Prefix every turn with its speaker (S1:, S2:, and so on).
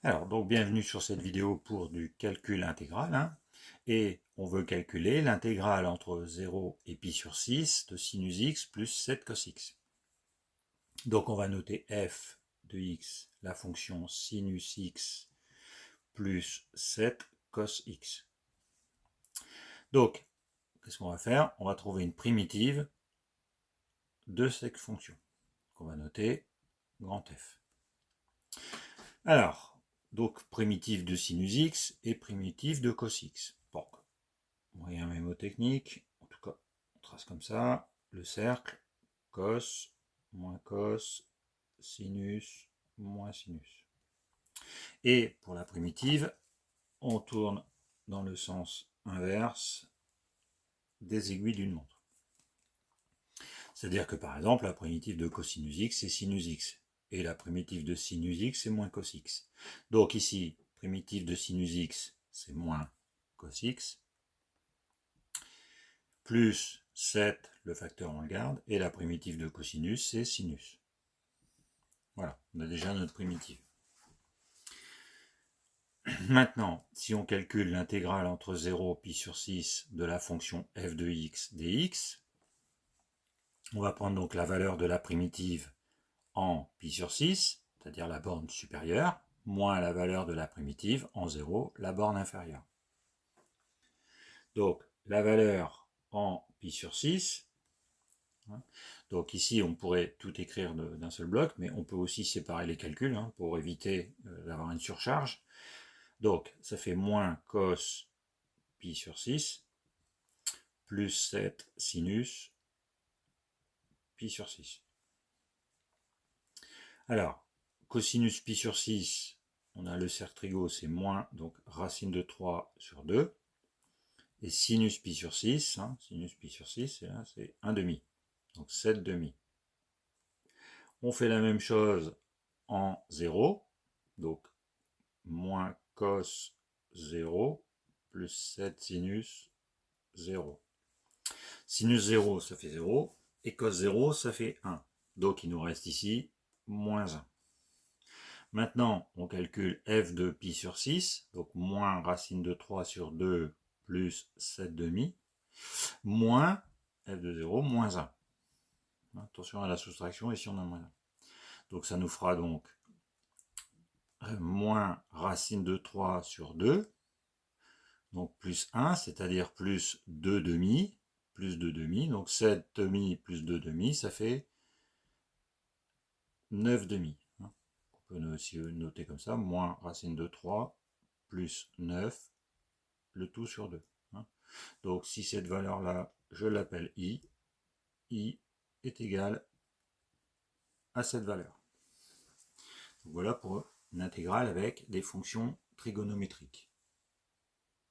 S1: Alors, donc bienvenue sur cette vidéo pour du calcul intégral, hein, et on veut calculer l'intégrale entre 0 et pi sur 6 de sinus x plus 7 cos x. Donc on va noter f de x, la fonction sinus x plus 7 cos x. Donc, qu'est-ce qu'on va faire? On va trouver une primitive de cette fonction, qu'on va noter grand F. Alors, donc primitive de sinus x et primitive de cos x. Bon, moyen mémotechnique, en tout cas, on trace comme ça, le cercle, cos, moins cos, sinus, moins sinus. Et pour la primitive, on tourne dans le sens inverse des aiguilles d'une montre. C'est-à-dire que par exemple, la primitive de cosinus x, c'est sinus x. Et la primitive de sinus x, c'est moins cos x. Donc ici, primitive de sinus x, c'est moins cos x. Plus 7, le facteur on le garde, et la primitive de cosinus, c'est sinus. Voilà, on a déjà notre primitive. Maintenant, si on calcule l'intégrale entre 0 et pi sur 6 de la fonction f de x dx, on va prendre donc la valeur de la primitive en pi sur 6, c'est-à-dire la borne supérieure, moins la valeur de la primitive en 0, la borne inférieure. Donc, la valeur en pi sur 6, donc ici, on pourrait tout écrire d'un seul bloc, mais on peut aussi séparer les calculs pour éviter d'avoir une surcharge. Donc, ça fait moins cos pi sur 6, plus 7 sinus pi sur 6. Alors, cosinus pi sur 6, on a le cercle trigo, c'est moins, donc racine de 3 sur 2. Et sinus pi sur 6, sinus pi sur 6, c'est 1 demi, donc 7 demi. On fait la même chose en 0, donc moins cos 0 plus 7 sinus 0. Sinus 0, ça fait 0, et cos 0, ça fait 1. Donc il nous reste ici moins 1. Maintenant, on calcule f de pi sur 6, donc moins racine de 3 sur 2 plus 7 demi, moins f de 0, moins 1. Attention à la soustraction, ici on a moins 1. Donc ça nous fera donc moins racine de 3 sur 2, donc plus 1, c'est-à-dire plus 2 demi, donc 7 demi plus 2 demi, ça fait 9 demi. On peut aussi noter comme ça, moins racine de 3 plus 9, le tout sur 2. Donc si cette valeur-là, je l'appelle I est égal à cette valeur. Donc voilà pour une intégrale avec des fonctions trigonométriques.